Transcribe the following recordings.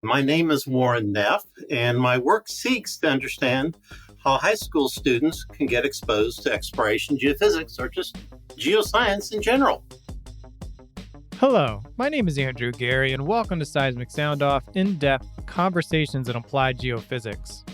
My name is Warren Neff, and my work seeks to understand how high school students can get exposed to exploration geophysics or just geoscience in general. Hello, my name is Andrew Gary, and welcome to Seismic Sound-Off In-Depth Conversations in Applied Geophysics.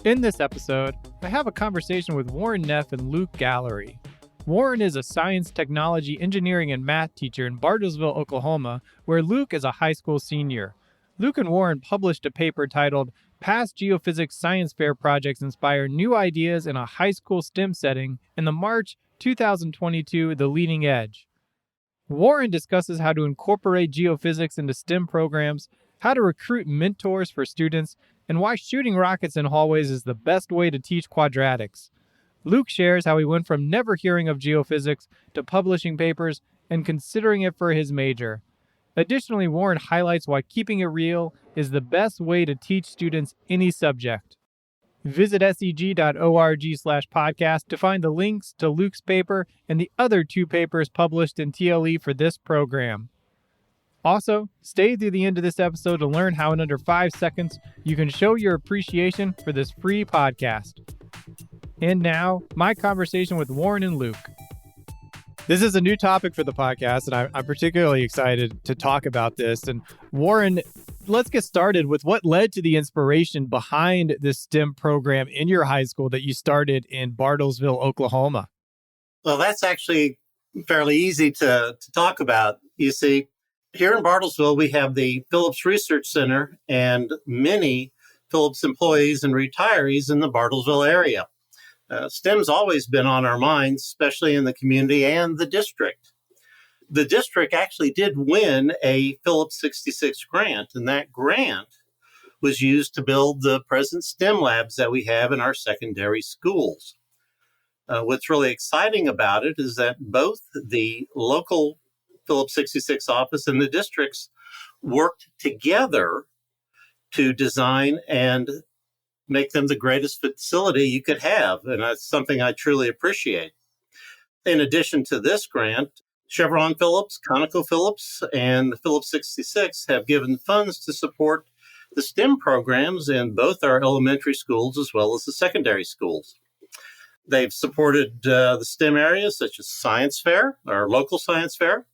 In this episode, I have a conversation with Warren Neff and Luke Gallery. Warren is a science, technology, engineering, and math teacher in Bartlesville, Oklahoma, where Luke is a high school senior. Luke and Warren published a paper titled Past Geophysics Science Fair Projects Inspire New Ideas in a High School STEM Setting in the March 2022 The Leading Edge. Warren discusses how to incorporate geophysics into STEM programs, how to recruit mentors for students, and why shooting rockets in hallways is the best way to teach quadratics. Luke shares how he went from never hearing of geophysics to publishing papers and considering it for his major. Additionally, Warren highlights why keeping it real is the best way to teach students any subject. Visit seg.org/podcast to find the links to Luke's paper and the other two papers published in TLE for this program. Also, stay through the end of this episode to learn how in under 5 seconds you can show your appreciation for this free podcast. And now, my conversation with Warren and Luke. This is a new topic for the podcast, and I'm particularly excited to talk about this. And Warren, let's get started with what led to the inspiration behind this STEM program in your high school that you started in Bartlesville, Oklahoma. Well, that's actually fairly easy to talk about. You see, here in Bartlesville, we have the Phillips Research Center and many Phillips employees and retirees in the Bartlesville area. STEM's always been on our minds, especially in the community and the district. The district actually did win a Phillips 66 grant, and that grant was used to build the present STEM labs that we have in our secondary schools. What's really exciting about it is that both the local Phillips 66 office and the districts worked together to design and make them the greatest facility you could have. And that's something I truly appreciate. In addition to this grant, Chevron Phillips, ConocoPhillips, and the Phillips 66 have given funds to support the STEM programs in both our elementary schools as well as the secondary schools. They've supported the STEM areas such as Science Fair, our local Science Fair,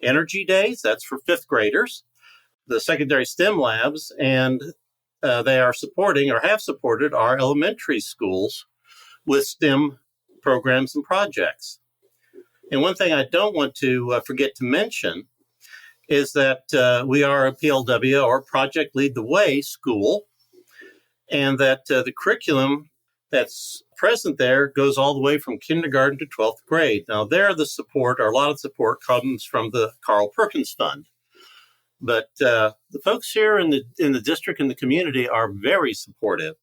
Energy Days, that's for fifth graders, the secondary STEM labs, and they are supporting or have supported our elementary schools with STEM programs and projects. And one thing I don't want to forget to mention is that we are a PLW or Project Lead the Way school, and that the curriculum that's present there goes all the way from kindergarten to 12th grade. Now, there the support, or a lot of support, comes from the Carl Perkins Fund. But the folks here in the district and the community are very supportive.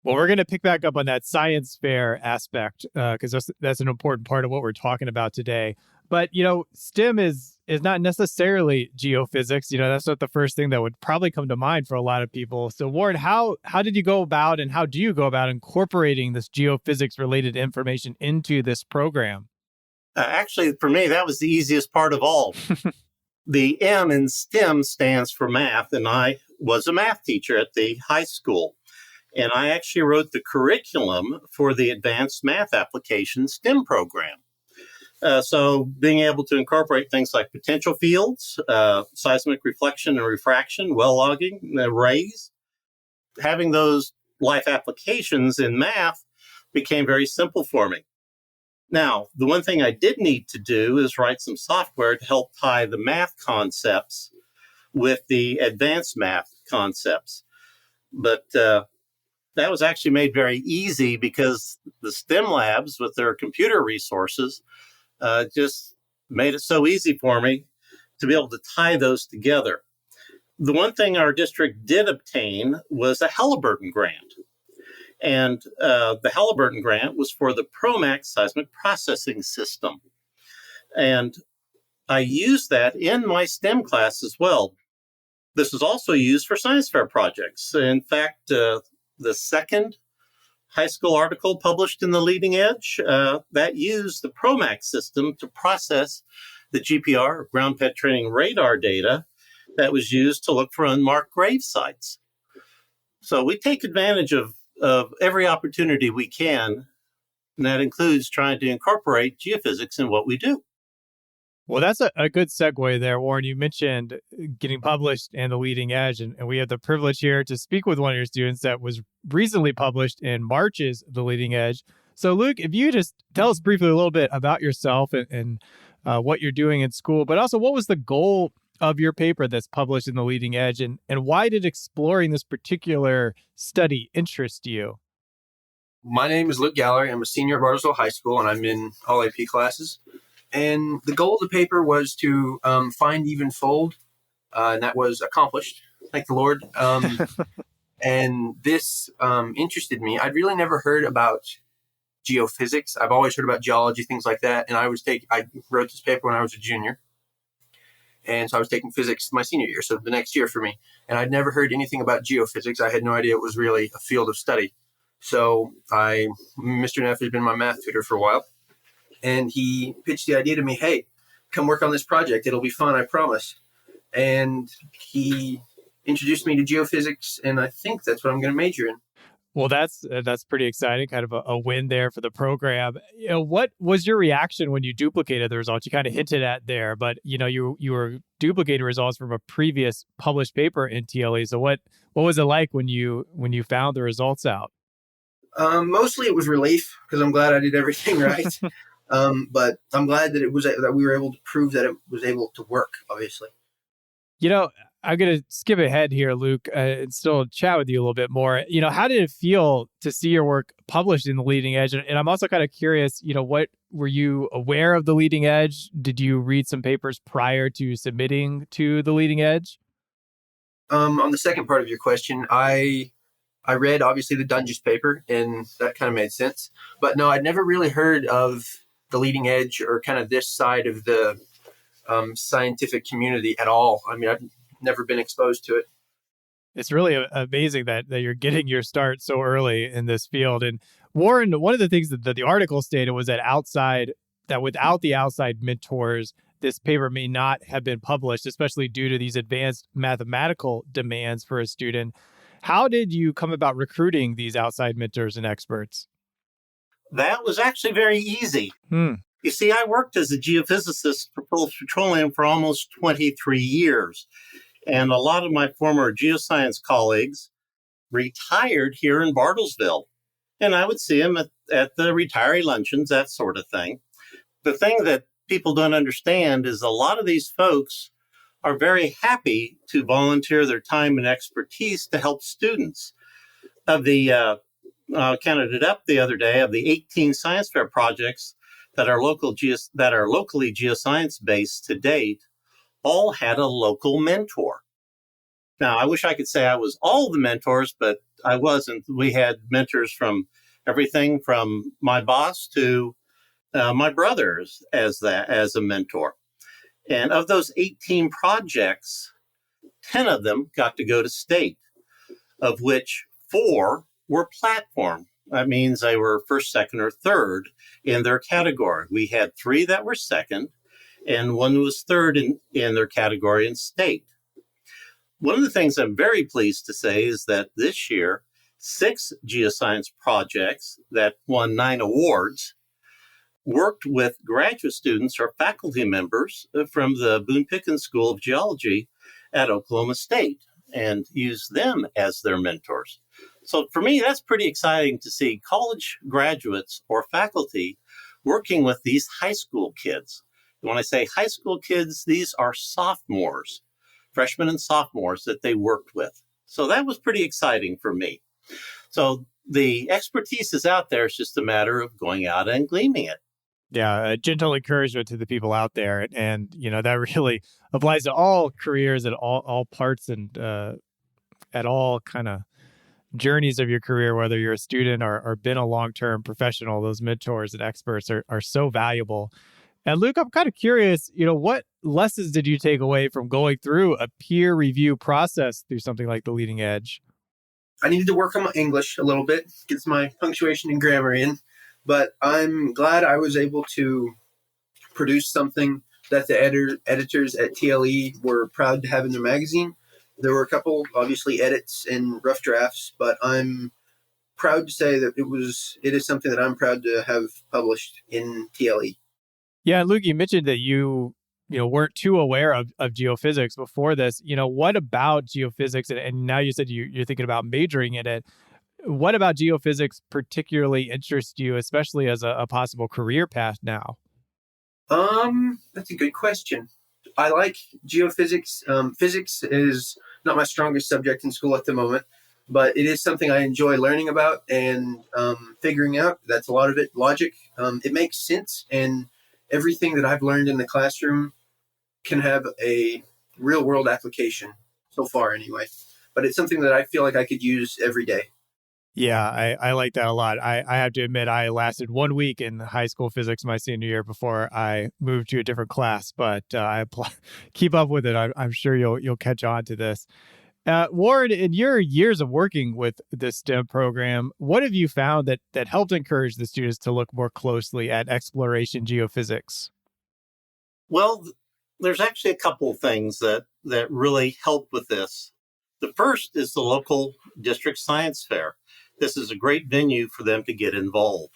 Well, we're going to pick back up on that science fair aspect because that's an important part of what we're talking about today. But, STEM is not necessarily geophysics. That's not the first thing that would probably come to mind for a lot of people. So, Warren, how did you go about and how do you go about incorporating this geophysics-related information into this program? Actually, for me, that was the easiest part of all. The M in STEM stands for math, and I was a math teacher at the high school. And I actually wrote the curriculum for the Advanced Math Application STEM program. So being able to incorporate things like potential fields, seismic reflection and refraction, well logging, arrays, having those life applications in math became very simple for me. Now, the one thing I did need to do is write some software to help tie the math concepts with the advanced math concepts. But that was actually made very easy because the STEM labs with their computer resources just made it so easy for me to be able to tie those together. The one thing our district did obtain was a Halliburton grant. And the Halliburton grant was for the ProMax seismic processing system. And I used that in my STEM class as well. This was also used for science fair projects. In fact, the second high school article published in the Leading Edge that used the ProMax system to process the GPR, ground penetrating radar data, that was used to look for unmarked grave sites. So we take advantage of every opportunity we can, and that includes trying to incorporate geophysics in what we do. Well, that's a good segue there, Warren. You mentioned getting published and the leading edge, and we have the privilege here to speak with one of your students that was recently published in March's The Leading Edge. So, Luke, if you just tell us briefly a little bit about yourself and what you're doing in school, but also what was the goal of your paper that's published in The Leading Edge, and why did exploring this particular study interest you? My name is Luke Gallery. I'm a senior at Bartlesville High School, and I'm in all AP classes. And the goal of the paper was to find even fold, and that was accomplished. Thank the Lord. And this interested me. I'd really never heard about geophysics. I've always heard about geology, things like that. And I wrote this paper when I was a junior. And so I was taking physics my senior year, so the next year for me. And I'd never heard anything about geophysics. I had no idea it was really a field of study. So Mr. Neff has been my math tutor for a while. And he pitched the idea to me, hey, come work on this project. It'll be fun, I promise. And he introduced me to geophysics, and I think that's what I'm going to major in. Well, that's pretty exciting, kind of a win there for the program. What was your reaction when you duplicated the results? You kind of hinted at there, but you were duplicating results from a previous published paper in TLE. So what was it like when you found the results out? Mostly it was relief because I'm glad I did everything right. But I'm glad that we were able to prove that it was able to work, obviously. I'm going to skip ahead here, Luke, and still chat with you a little bit more. How did it feel to see your work published in The Leading Edge? And I'm also kind of curious, what were you aware of The Leading Edge? Did you read some papers prior to submitting to The Leading Edge? On the second part of your question, I read, obviously, the Dunges paper, and that kind of made sense. But no, I'd never really heard of The Leading Edge or kind of this side of the scientific community at all. I mean, I've never been exposed to it. It's really amazing that you're getting your start so early in this field. And Warren, one of the things that the article stated was that without the outside mentors, this paper may not have been published, especially due to these advanced mathematical demands for a student. How did you come about recruiting these outside mentors and experts? That was actually very easy. You see, I worked as a geophysicist for Phillips Petroleum for almost 23 years. And a lot of my former geoscience colleagues retired here in Bartlesville. And I would see them at the retiree luncheons, that sort of thing. The thing that people don't understand is a lot of these folks are very happy to volunteer their time and expertise to help students. Of the counted it up the other day, of the 18 science fair projects that are locally geoscience based to date, all had a local mentor. Now, I wish I could say I was all the mentors, but I wasn't. We had mentors from everything from my boss to my brothers as a mentor. And of those 18 projects, 10 of them got to go to state, of which 4 were platform. That means they were first, second, or third in their category. We had 3 that were second, and 1 was third in their category in state. One of the things I'm very pleased to say is that this year, 6 geoscience projects that won 9 awards worked with graduate students or faculty members from the Boone Pickens School of Geology at Oklahoma State and used them as their mentors. So for me, that's pretty exciting to see college graduates or faculty working with these high school kids. When I say high school kids, these are sophomores, freshmen and sophomores that they worked with. So that was pretty exciting for me. So the expertise is out there. It's just a matter of going out and gleaming it. Yeah, a gentle encouragement to the people out there. And that really applies to all careers at all parts and at all kind of journeys of your career, whether you're a student or been a long-term professional. Those mentors and experts are so valuable. And Luke, I'm kind of curious, what lessons did you take away from going through a peer review process through something like The Leading Edge? I needed to work on my English a little bit, get my punctuation and grammar in, but I'm glad I was able to produce something that the editors at TLE were proud to have in their magazine. There were a couple, obviously, edits and rough drafts, but I'm proud to say that it is something that I'm proud to have published in TLE. Yeah, Luke, you mentioned that you weren't too aware of geophysics before this. What about geophysics? And now you said you're thinking about majoring in it. What about geophysics particularly interests you, especially as a possible career path now? That's a good question. I like geophysics. Physics is not my strongest subject in school at the moment, but it is something I enjoy learning about and figuring out. That's a lot of it. Logic. It makes sense, and everything that I've learned in the classroom can have a real world application so far anyway. But it's something that I feel like I could use every day. Yeah, I like that a lot. I have to admit, I lasted 1 week in high school physics my senior year before I moved to a different class, but keep up with it. I'm sure you'll catch on to this. Ward, in your years of working with this STEM program, what have you found that helped encourage the students to look more closely at exploration geophysics? Well, there's actually a couple of things that really help with this. The first is the local district science fair. This is a great venue for them to get involved.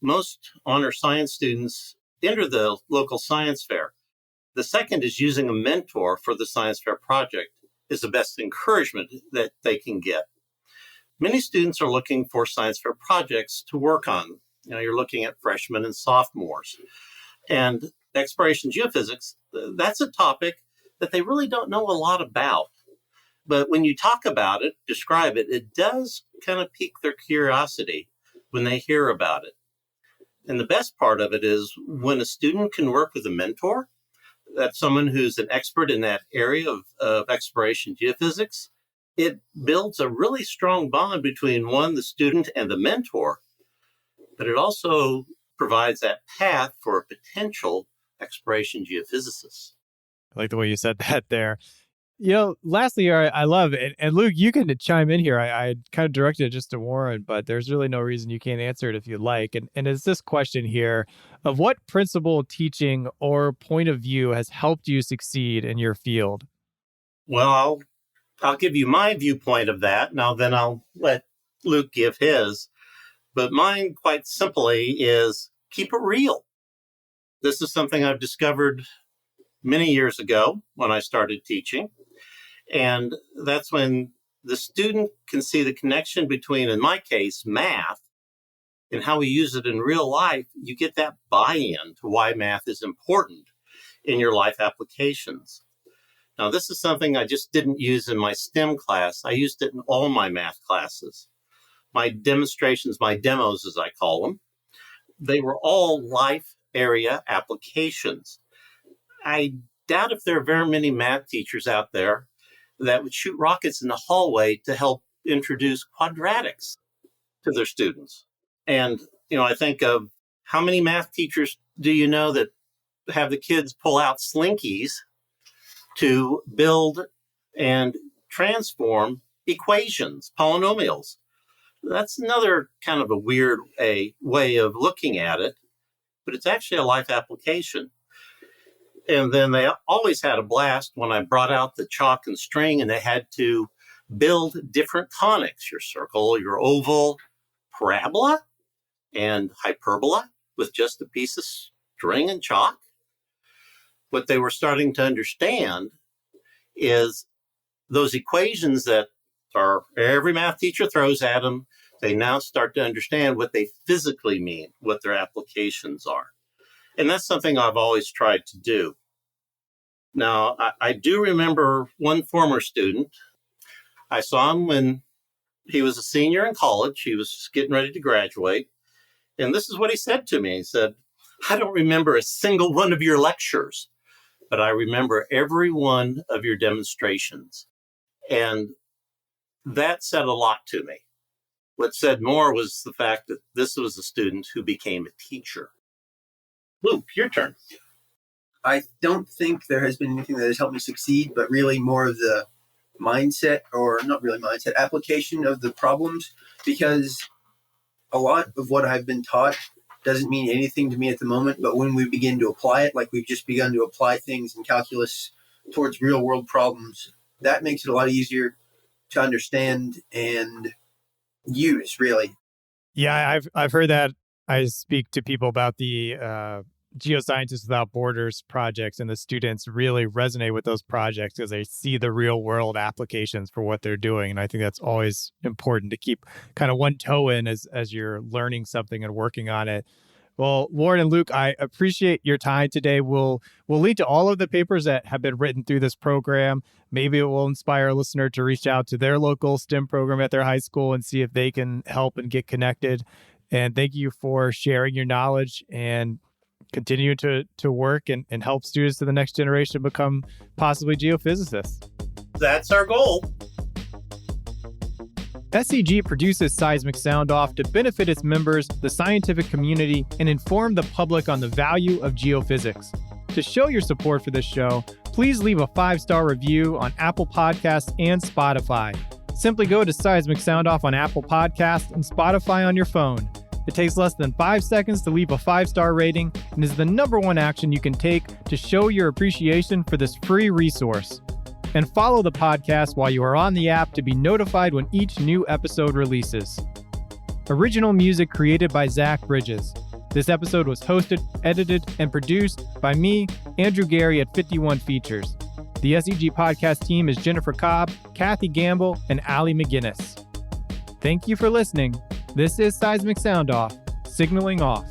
Most honor science students enter the local science fair. The second is using a mentor for the science fair project is the best encouragement that they can get. Many students are looking for science fair projects to work on. You're looking at freshmen and sophomores. And exploration geophysics, that's a topic that they really don't know a lot about. But when you talk about it, describe it, it does kind of pique their curiosity when they hear about it. And the best part of it is when a student can work with a mentor, that's someone who's an expert in that area of exploration geophysics, it builds a really strong bond between the student and the mentor, but it also provides that path for a potential exploration geophysicist. I like the way you said that there. Lastly, I love it. And Luke, you can chime in here. I kind of directed it just to Warren, but there's really no reason you can't answer it if you'd like. And it's this question here of what principle, teaching, or point of view has helped you succeed in your field? Well, I'll give you my viewpoint of that. Now, then I'll let Luke give his. But mine, quite simply, is keep it real. This is something I've discovered many years ago when I started teaching. And that's when the student can see the connection between, in my case, math and how we use it in real life. You get that buy-in to why math is important in your life applications. Now, this is something I just didn't use in my STEM class. I used it in all my math classes. My demonstrations, my demos, as I call them, they were all life area applications. I doubt if there are very many math teachers out there that would shoot rockets in the hallway to help introduce quadratics to their students. And, I think of how many math teachers do you know that have the kids pull out slinkies to build and transform equations, polynomials? That's another kind of a weird way of looking at it, but it's actually a life application. And then they always had a blast when I brought out the chalk and string and they had to build different conics, your circle, your oval, parabola, and hyperbola with just a piece of string and chalk. What they were starting to understand is those equations that every math teacher throws at them, they now start to understand what they physically mean, what their applications are. And that's something I've always tried to do. Now, I do remember one former student. I saw him when he was a senior in college. He was getting ready to graduate. And this is what he said to me. He said, "I don't remember a single one of your lectures, but I remember every one of your demonstrations." And that said a lot to me. What said more was the fact that this was a student who became a teacher. Luke, your turn. I don't think there has been anything that has helped me succeed, but really more of the mindset, or not really mindset, application of the problems, because a lot of what I've been taught doesn't mean anything to me at the moment, but when we begin to apply it, like we've just begun to apply things in calculus towards real world problems, that makes it a lot easier to understand and use, really. Yeah, I've heard that. I speak to people about the Geoscientists Without Borders projects, and the students really resonate with those projects because they see the real world applications for what they're doing. And I think that's always important to keep kind of one toe in as you're learning something and working on it. Well, Lauren and Luke, I appreciate your time today. We'll link to all of the papers that have been written through this program. Maybe it will inspire a listener to reach out to their local STEM program at their high school and see if they can help and get connected. And thank you for sharing your knowledge and continue to work and help students to the next generation become possibly geophysicists. That's our goal. SEG produces Seismic Sound Off to benefit its members, the scientific community, and inform the public on the value of geophysics. To show your support for this show, please leave a 5-star review on Apple Podcasts and Spotify. Simply go to Seismic Sound Off on Apple Podcasts and Spotify on your phone. It takes less than 5 seconds to leave a 5-star rating and is the #1 action you can take to show your appreciation for this free resource. And follow the podcast while you are on the app to be notified when each new episode releases. Original music created by Zach Bridges. This episode was hosted, edited, and produced by me, Andrew Gary at 51 Features. The SEG podcast team is Jennifer Cobb, Kathy Gamble, and Allie McGinnis. Thank you for listening. This is Seismic Sound Off, signaling off.